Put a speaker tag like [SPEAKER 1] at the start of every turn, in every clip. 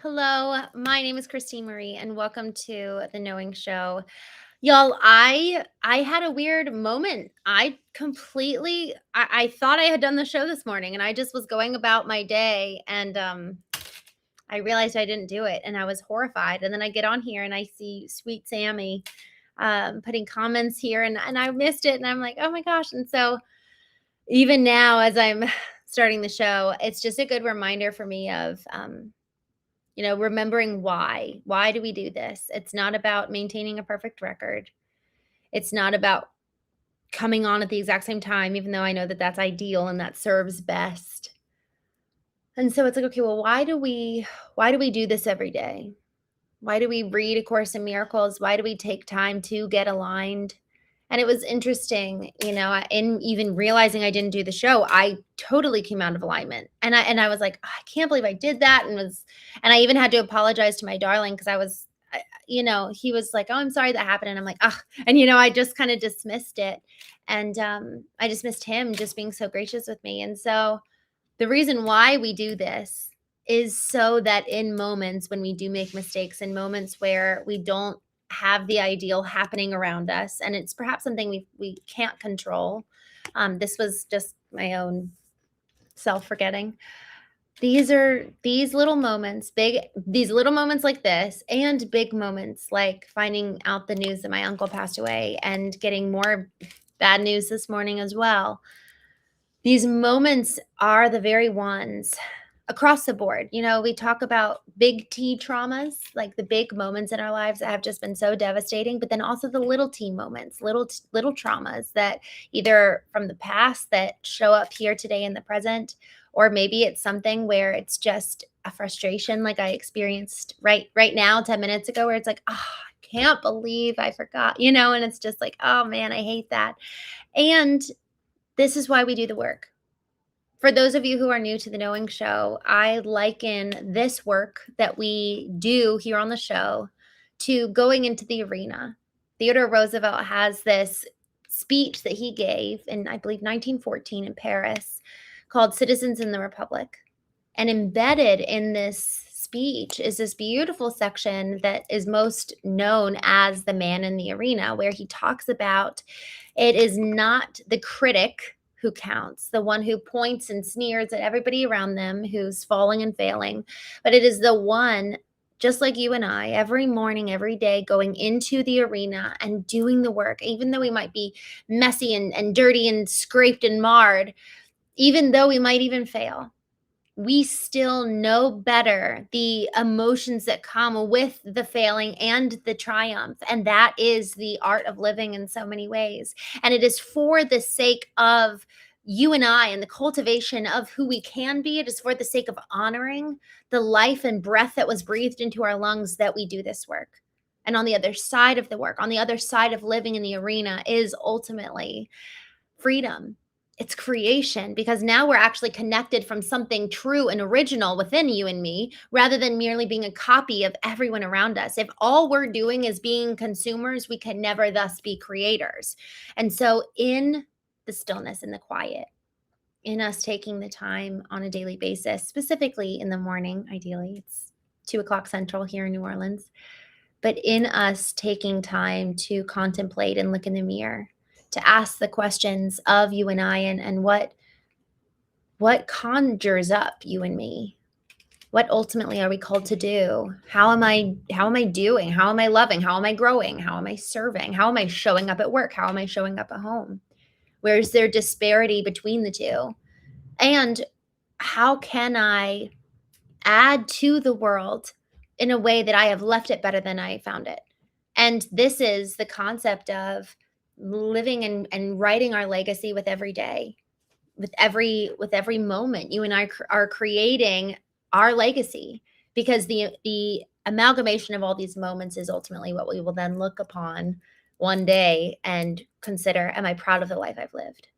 [SPEAKER 1] Hello, my name is Christene Marie, and welcome to the Knowing Show. Y'all, I had a weird moment. I thought I had done the show this morning, and I just was going about my day, and I realized I didn't do it, and I was horrified. And then I get on here and I see Sweet Sammy putting comments here, and I missed it, and I'm like, oh my gosh! And so even now, as I'm starting the show, it's just a good reminder for me of remembering why. Why do we do this? It's not about maintaining a perfect record. It's not about coming on at the exact same time, even though I know that that's ideal and that serves best. And so it's like, okay, well, why do we do this every day? Why do we read A Course in Miracles? Why do we take time to get aligned? And it was interesting, in even realizing I didn't do the show, I totally came out of alignment. And I was like, "Oh, I can't believe I did that." And I even had to apologize to my darling because he was like, "Oh, I'm sorry that happened." And I'm like, "Ah," and I just kind of dismissed it. And I dismissed him just being so gracious with me. And so the reason why we do this is so that in moments when we do make mistakes, in moments where we don't have the ideal happening around us, and it's perhaps something we can't control. This was just my own self forgetting. These little moments, these little moments like this, and big moments like finding out the news that my uncle passed away and getting more bad news this morning as well. These moments are the very ones across the board. We talk about big T traumas, like the big moments in our lives that have just been so devastating, but then also the little T moments, little traumas that either from the past that show up here today in the present, or maybe it's something where it's just a frustration like I experienced right now 10 minutes ago, where it's like, "Oh, I can't believe I forgot," and it's just like, "Oh man, I hate that." And this is why we do the work. For those of you who are new to the Knowing Show, I liken this work that we do here on the show to going into the arena. Theodore Roosevelt has this speech that he gave in, I believe, 1914 in Paris called Citizens in the Republic. And embedded in this speech is this beautiful section that is most known as the man in the arena, where he talks about it is not the critic who counts, the one who points and sneers at everybody around them who's falling and failing, but it is the one, just like you and I, every morning, every day, going into the arena and doing the work, even though we might be messy and dirty and scraped and marred, even though we might even fail. We still know better the emotions that come with the failing and the triumph. And that is the art of living in so many ways. And it is for the sake of you and I and the cultivation of who we can be. It is for the sake of honoring the life and breath that was breathed into our lungs that we do this work. And on the other side of the work, on the other side of living in the arena, is ultimately freedom. It's creation, because now we're actually connected from something true and original within you and me, rather than merely being a copy of everyone around us. If all we're doing is being consumers, we can never thus be creators. And so in the stillness and the quiet, in us taking the time on a daily basis, specifically in the morning, ideally it's 2 o'clock Central here in New Orleans, but in us taking time to contemplate and look in the mirror, to ask the questions of you and I, and what conjures up you and me. What ultimately are we called to do? How am I doing? How am I loving? How am I growing? How am I serving? How am I showing up at work? How am I showing up at home? Where is there disparity between the two? And how can I add to the world in a way that I have left it better than I found it? And this is the concept of living and writing our legacy with every day, with every moment. You and I are creating our legacy, because the amalgamation of all these moments is ultimately what we will then look upon one day and consider, am I proud of the life I've lived?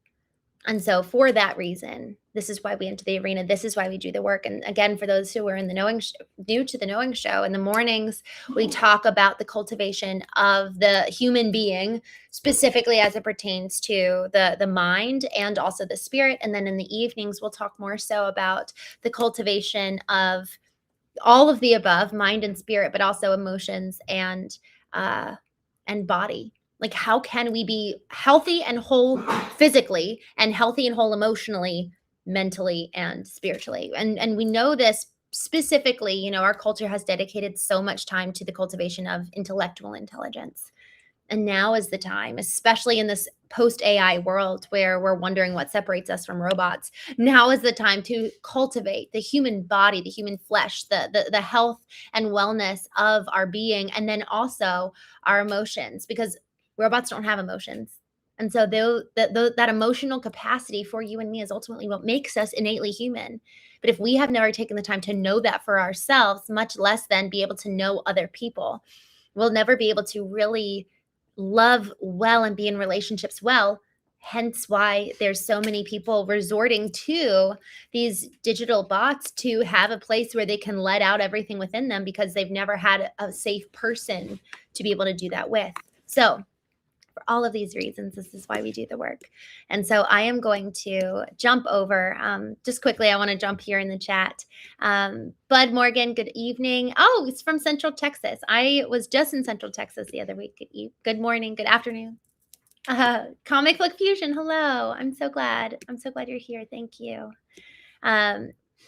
[SPEAKER 1] And so for that reason, this is why we enter the arena. This is why we do the work. And again, for those who are in the new to the Knowing Show, in the mornings, we talk about the cultivation of the human being, specifically as it pertains to the mind and also the spirit. And then in the evenings, we'll talk more so about the cultivation of all of the above, mind and spirit, but also emotions uh and body. Like, how can we be healthy and whole physically and healthy and whole emotionally, mentally and spiritually? And we know this specifically, our culture has dedicated so much time to the cultivation of intellectual intelligence. And now is the time, especially in this post AI world where we're wondering what separates us from robots. Now is the time to cultivate the human body, the human flesh, the health and wellness of our being, and then also our emotions, because robots don't have emotions. And so that emotional capacity for you and me is ultimately what makes us innately human. But if we have never taken the time to know that for ourselves, much less than be able to know other people, we'll never be able to really love well and be in relationships well. Hence why there's so many people resorting to these digital bots to have a place where they can let out everything within them, because they've never had a safe person to be able to do that with. So for all of these reasons, this is why we do the work. And so I am going to jump over just quickly. I want to jump here in the chat. Bud Morgan, good evening. Oh, it's from Central Texas. I was just in Central Texas the other week. Good morning, good afternoon. Comic Book Fusion, hello. I'm so glad. I'm so glad you're here. Thank you.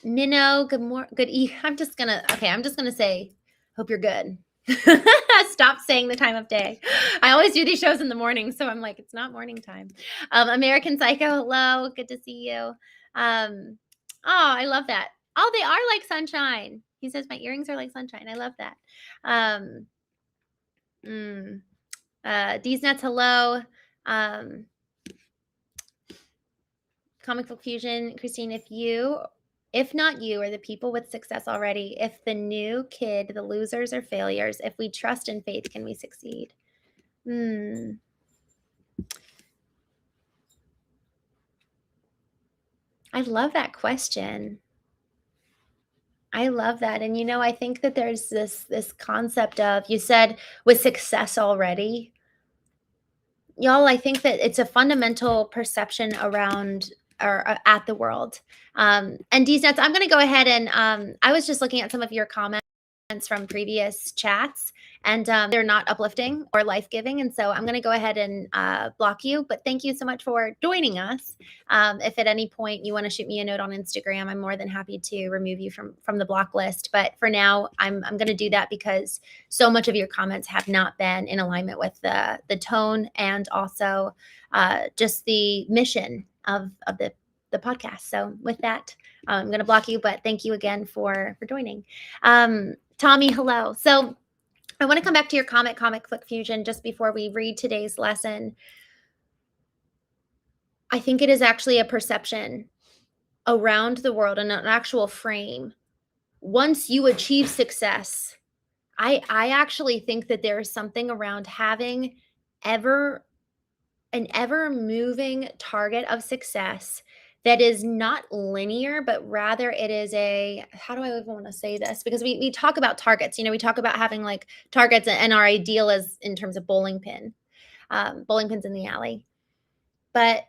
[SPEAKER 1] Minnow, I'm just gonna say, hope you're good. Stop saying the time of day. I always do these shows in the morning, so I'm like, it's not morning time. American Psycho, hello, good to see you. Oh, I love that. Oh, they are like sunshine. He says my earrings are like sunshine. I love that. D's Nuts, hello. Comic Book Fusion, Christine, if not you or the people with success already, if the new kid, the losers or failures, if we trust in faith, can we succeed? I love that question. I love that. And I think that there's this concept of, you said with success already. Y'all, I think that it's a fundamental perception around or at the world. And D's Nuts, I'm going to go ahead and I was just looking at some of your comments from previous chats, and they're not uplifting or life-giving. And so I'm going to go ahead and block you. But thank you so much for joining us. If at any point you want to shoot me a note on Instagram, I'm more than happy to remove you from the block list. But for now, I'm going to do that because so much of your comments have not been in alignment with the tone and also just the mission of the podcast. So with that, I'm going to block you, but thank you again for joining. Tommy, hello. So I want to come back to your Comic Book Fusion just before we read today's lesson. I think it is actually a perception around the world and an actual frame. Once you achieve success, I actually think that there is something around having an ever moving target of success that is not linear, but rather it is how do I even want to say this? Because we talk about targets, we talk about having like targets, and our ideal is in terms of bowling pins in the alley. But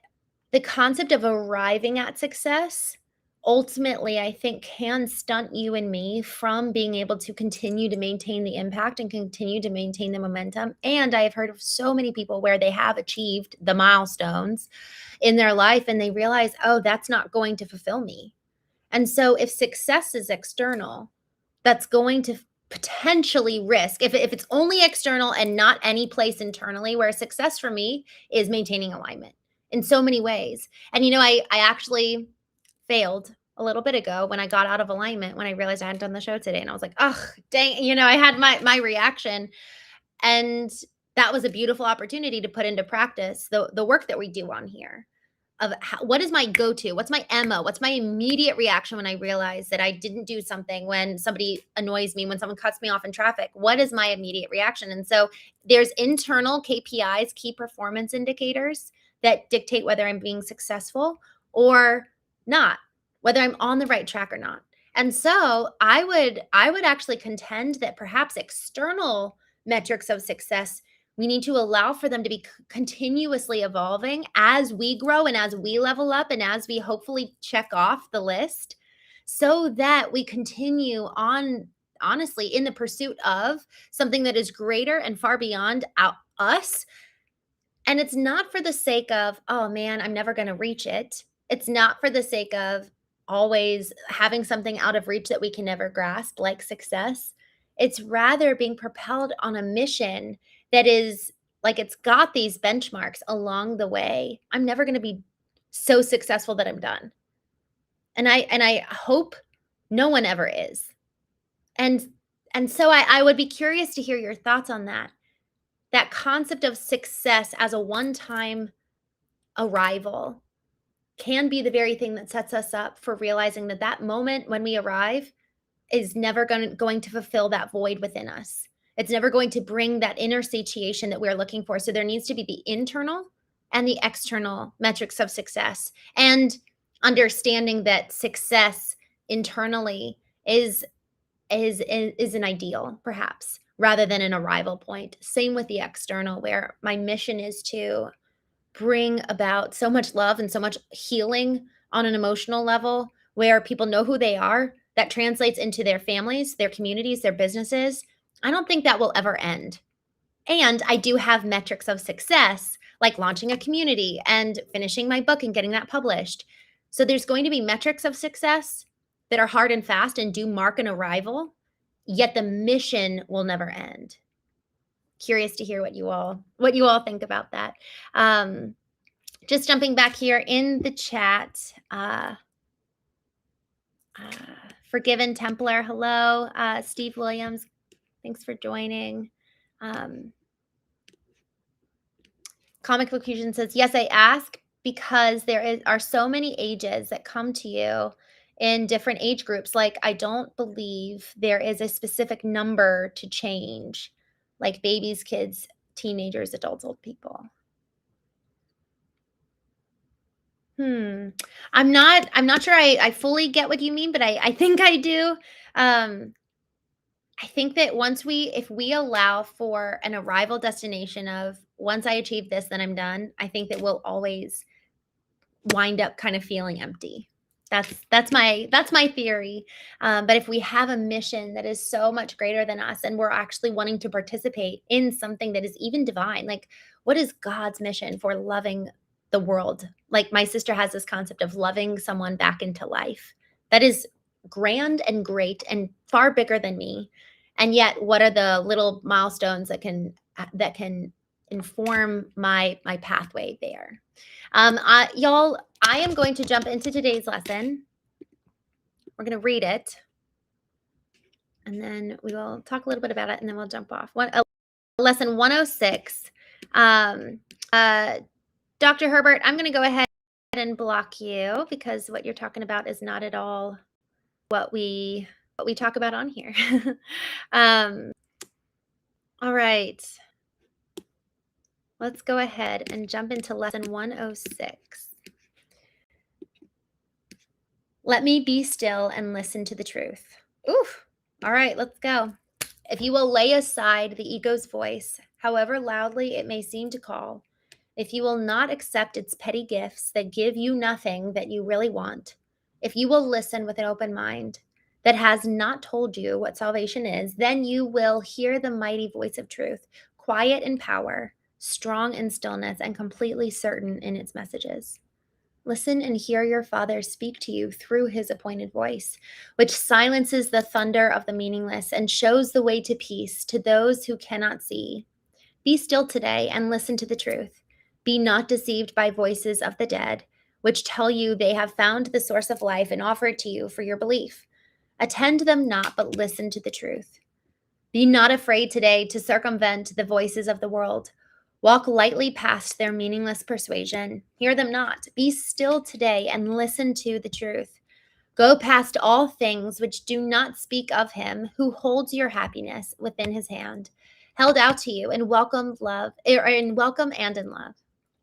[SPEAKER 1] the concept of arriving at success ultimately, I think, can stunt you and me from being able to continue to maintain the impact and continue to maintain the momentum. And I have heard of so many people where they have achieved the milestones in their life and they realize, oh, that's not going to fulfill me. And so if success is external, that's going to potentially risk, if it's only external and not any place internally, where success for me is maintaining alignment in so many ways. And I actually failed a little bit ago when I got out of alignment, when I realized I hadn't done the show today. And I was like, oh, dang, I had my reaction. And that was a beautiful opportunity to put into practice the work that we do on here of what is my go-to, what's my MO, what's my immediate reaction when I realize that I didn't do something, when somebody annoys me, when someone cuts me off in traffic, what is my immediate reaction? And so there's internal KPIs, key performance indicators, that dictate whether I'm being successful or not, whether I'm on the right track or not. And so I would actually contend that perhaps external metrics of success, we need to allow for them to be continuously evolving as we grow and as we level up and as we hopefully check off the list. so that we continue on, honestly, in the pursuit of something that is greater and far beyond us. And it's not for the sake of, "Oh, man, I'm never gonna reach it." It's not for the sake of always having something out of reach that we can never grasp, like success. It's rather being propelled on a mission that is like, it's got these benchmarks along the way. I'm never gonna be so successful that I'm done. And I hope no one ever is. And and so I would be curious to hear your thoughts on that. That concept of success as a one-time arrival can be the very thing that sets us up for realizing that that moment when we arrive is never going to fulfill that void within us. It's never going to bring that inner satiation that we're looking for. So there needs to be the internal and the external metrics of success, and understanding that success internally is is an ideal, perhaps, rather than an arrival point. Same with the external, where my mission is to bring about so much love and so much healing on an emotional level, where people know who they are. That translates into their families, their communities, their businesses. I don't think that will ever end. And I do have metrics of success, like launching a community and finishing my book and getting that published. So there's going to be metrics of success that are hard and fast and do mark an arrival, yet the mission will never end. Curious to hear what you all think about that. Just jumping back here in the chat. Uh, Forgiven Templar, hello. Steve Williams, thanks for joining. Comic Book Fusion says, yes, I ask because are so many ages that come to you in different age groups. Like, I don't believe there is a specific number to change, like babies, kids, teenagers, adults, old people. I'm not sure I fully get what you mean, but I think I do. I think that if we allow for an arrival destination of, once I achieve this, then I'm done, I think that we'll always wind up kind of feeling empty. That's my theory. But if we have a mission that is so much greater than us, and we're actually wanting to participate in something that is even divine, like, what is God's mission for loving the world? Like, my sister has this concept of loving someone back into life. That is grand and great and far bigger than me. And yet, what are the little milestones that can inform my pathway there? Y'all, I am going to jump into today's lesson. We're going to read it, and then we will talk a little bit about it, and then we'll jump off. Lesson 106. Dr. Herbert, I'm going to go ahead and block you, because what you're talking about is not at all what we talk about on here. All right. Let's go ahead and jump into lesson 106. Let me be still and listen to the truth. Oof. All right, let's go. If you will lay aside the ego's voice, however loudly it may seem to call, if you will not accept its petty gifts that give you nothing that you really want, if you will listen with an open mind that has not told you what salvation is, then you will hear the mighty voice of truth, quiet in power, strong in stillness, and completely certain in its messages. Listen and hear your Father speak to you through his appointed voice, which silences the thunder of the meaningless and shows the way to peace to those who cannot see. Be still today and listen to the truth. Be not deceived by voices of the dead, which tell you they have found the source of life and offer it to you for your belief. Attend them not, but listen to the truth. Be not afraid today to circumvent the voices of the world. Walk lightly past their meaningless persuasion. Hear them not. Be still today and listen to the truth. Go past all things which do not speak of him who holds your happiness within his hand, held out to you in welcome and in love.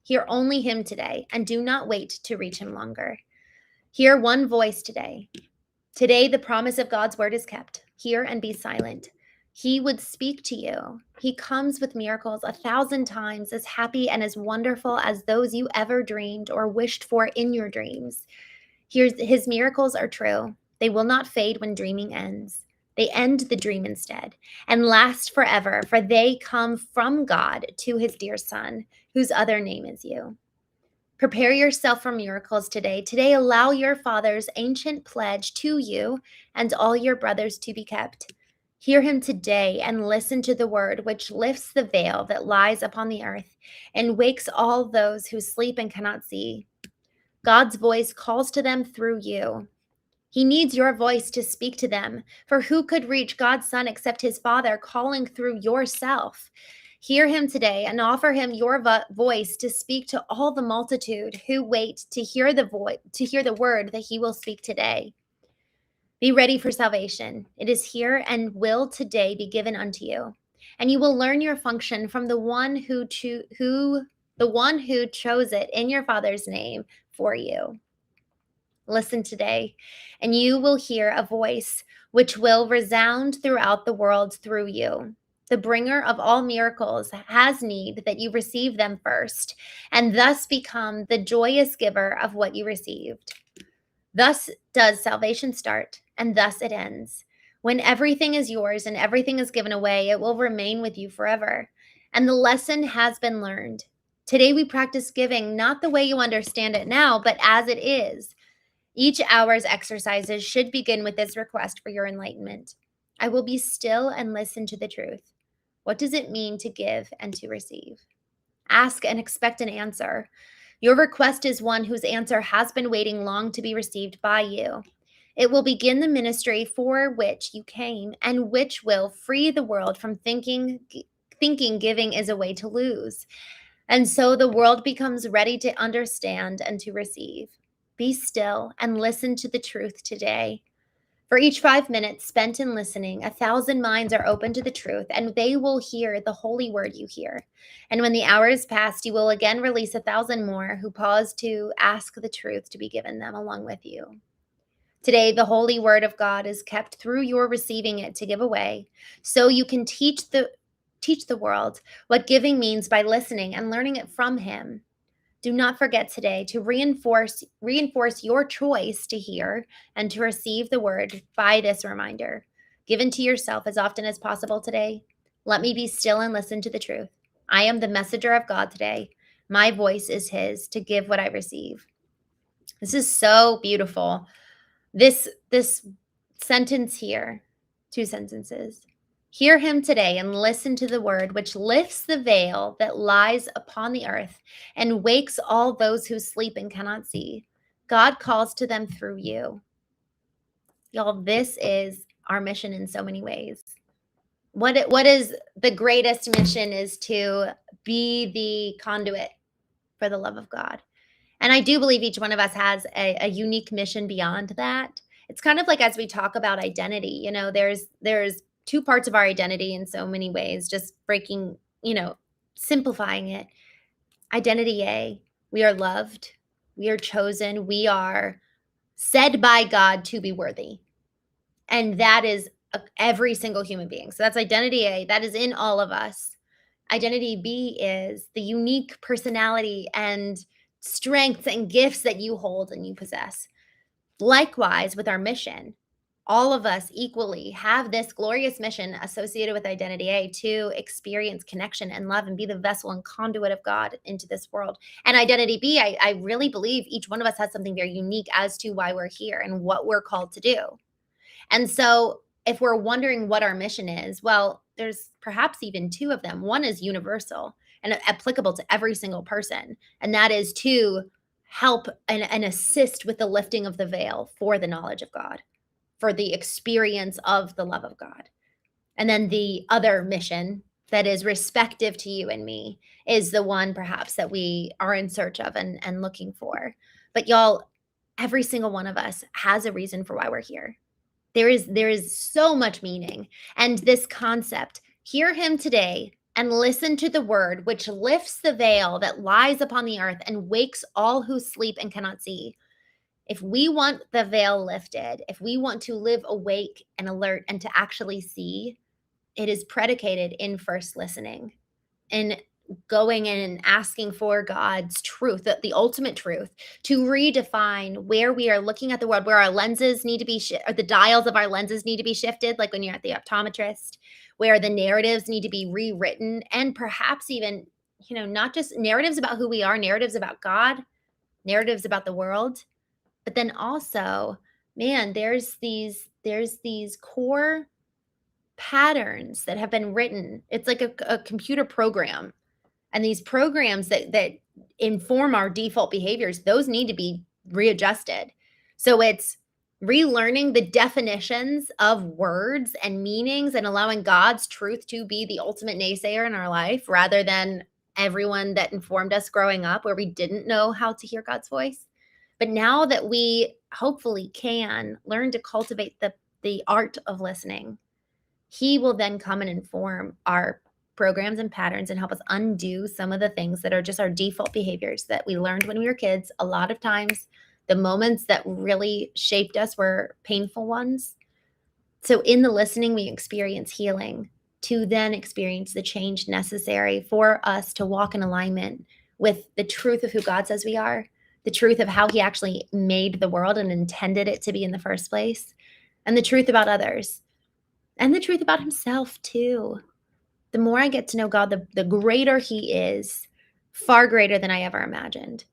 [SPEAKER 1] Hear only him today, and do not wait to reach him longer. Hear one voice today. Today the promise of God's word is kept. Hear and be silent. He would speak to you. He comes with miracles 1,000 times as happy and as wonderful as those you ever dreamed or wished for in your dreams. His miracles are true. They will not fade when dreaming ends. They end the dream instead and last forever, for they come from God to his dear Son, whose other name is you. Prepare yourself for miracles today. Today, allow your Father's ancient pledge to you and all your brothers to be kept. Hear him today and listen to the word which lifts the veil that lies upon the earth and wakes all those who sleep and cannot see. God's voice calls to them through you. He needs your voice to speak to them, for who could reach God's Son except his Father calling through yourself? Hear him today and offer him your voice to speak to all the multitude who wait to hear the word that he will speak today. Be ready for salvation. It is here and will today be given unto you. And you will learn your function from the one who chose it in your Father's name for you. Listen today, and you will hear a voice which will resound throughout the world through you. The bringer of all miracles has need that you receive them first, and thus become the joyous giver of what you received. Thus does salvation start, and thus it ends. When everything is yours and everything is given away, it will remain with you forever. And the lesson has been learned. Today we practice giving not the way you understand it now, but as it is. Each hour's exercises should begin with this request for your enlightenment. I will be still and listen to the truth. What does it mean to give and to receive? Ask and expect an answer. Your request is one whose answer has been waiting long to be received by you. It will begin the ministry for which you came and which will free the world from thinking giving is a way to lose. And so the world becomes ready to understand and to receive. Be still and listen to the truth today. For each 5 minutes spent in listening, 1,000 minds are open to the truth, and they will hear the holy word you hear. And when the hour is past, you will again release 1,000 more who pause to ask the truth to be given them along with you. Today, the holy word of God is kept through your receiving it to give away, so you can teach the world what giving means by listening and learning it from him. Do not forget today to reinforce your choice to hear and to receive the word by this reminder. Given to yourself as often as possible today. Let me be still and listen to the truth. I am the messenger of God today. My voice is his to give what I receive. This is so beautiful. This sentence here, 2 sentences. Hear him today and listen to the word which lifts the veil that lies upon the earth and wakes all those who sleep and cannot see. God calls to them through you. Y'all, this is our mission in so many ways. What is the greatest mission is to be the conduit for the love of God. And I do believe each one of us has a unique mission beyond that. It's kind of like as we talk about identity, there's 2 parts of our identity in so many ways, just breaking, simplifying it. Identity A, we are loved, we are chosen, we are said by God to be worthy. And that is every single human being. So that's identity A, that is in all of us. Identity B is the unique personality and strengths and gifts that you hold and you possess. Likewise, with our mission, all of us equally have this glorious mission associated with identity A to experience connection and love and be the vessel and conduit of God into this world. And identity B, I really believe each one of us has something very unique as to why we're here and what we're called to do. And so if we're wondering what our mission is, well, there's perhaps even 2 of them. One is universal and applicable to every single person, and that is to help and assist with the lifting of the veil for the knowledge of God, for the experience of the love of God. And then the other mission that is respective to you and me is the one perhaps that we are in search of and looking for. But y'all, every single one of us has a reason for why we're here. There is so much meaning. And this concept, hear him today and listen to the word which lifts the veil that lies upon the earth and wakes all who sleep and cannot see. If we want the veil lifted, if we want to live awake and alert and to actually see, it is predicated in first listening, in going in and asking for God's truth, the ultimate truth, to redefine where we are looking at the world, where our lenses need to be, or the dials of our lenses need to be shifted, like when you're at the optometrist, where the narratives need to be rewritten, and perhaps even, not just narratives about who we are, narratives about God, narratives about the world, but then also, man, there's these core patterns that have been written. It's like a computer program, and these programs that inform our default behaviors, those need to be readjusted. So it's relearning the definitions of words and meanings and allowing God's truth to be the ultimate naysayer in our life, rather than everyone that informed us growing up where we didn't know how to hear God's voice. But now that we hopefully can learn to cultivate the art of listening, he will then come and inform our programs and patterns and help us undo some of the things that are just our default behaviors that we learned when we were kids. A lot of times, the moments that really shaped us were painful ones. So, in the listening, we experience healing to then experience the change necessary for us to walk in alignment with the truth of who God says we are, the truth of how He actually made the world and intended it to be in the first place, and the truth about others, and the truth about Himself, too. The more I get to know God, the greater He is, far greater than I ever imagined.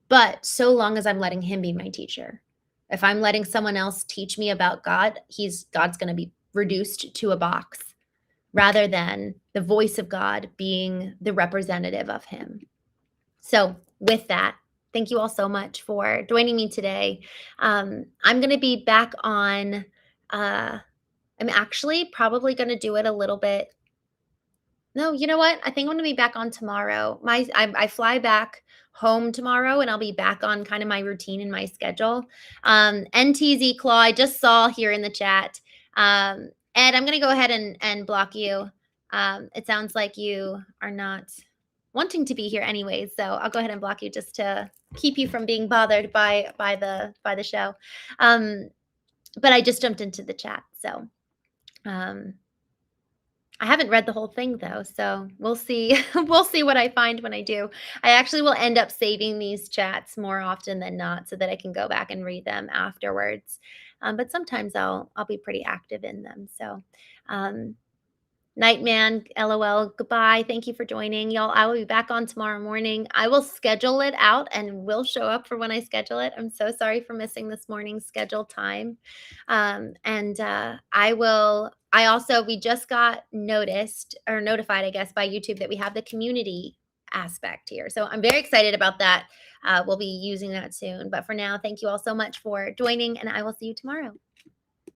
[SPEAKER 1] But so long as I'm letting Him be my teacher. If I'm letting someone else teach me about God, God's going to be reduced to a box, rather than the voice of God being the representative of Him. So with that, thank you all so much for joining me today. I'm going to be back on, I'm actually probably going to do it a little bit. No, you know what? I think I'm gonna be back on tomorrow. I fly back home tomorrow, and I'll be back on kind of my routine and my schedule. NTZ Claw, I just saw here in the chat. Ed, I'm gonna go ahead and block you. It sounds like you are not wanting to be here anyways, so I'll go ahead and block you just to keep you from being bothered by the show. But I just jumped into the chat, so um I haven't read the whole thing though, so we'll see. We'll see what I find when I do. I actually will end up saving these chats more often than not so that I can go back and read them afterwards. But sometimes I'll be pretty active in them. So, um, Nightman, LOL, goodbye. Thank you for joining. Y'all, I will be back on tomorrow morning. I will schedule it out and will show up for when I schedule it. I'm so sorry for missing this morning's scheduled time. We just got noticed or notified, I guess, by YouTube that we have the community aspect here. So I'm very excited about that. We'll be using that soon. But for now, thank you all so much for joining, and I will see you tomorrow.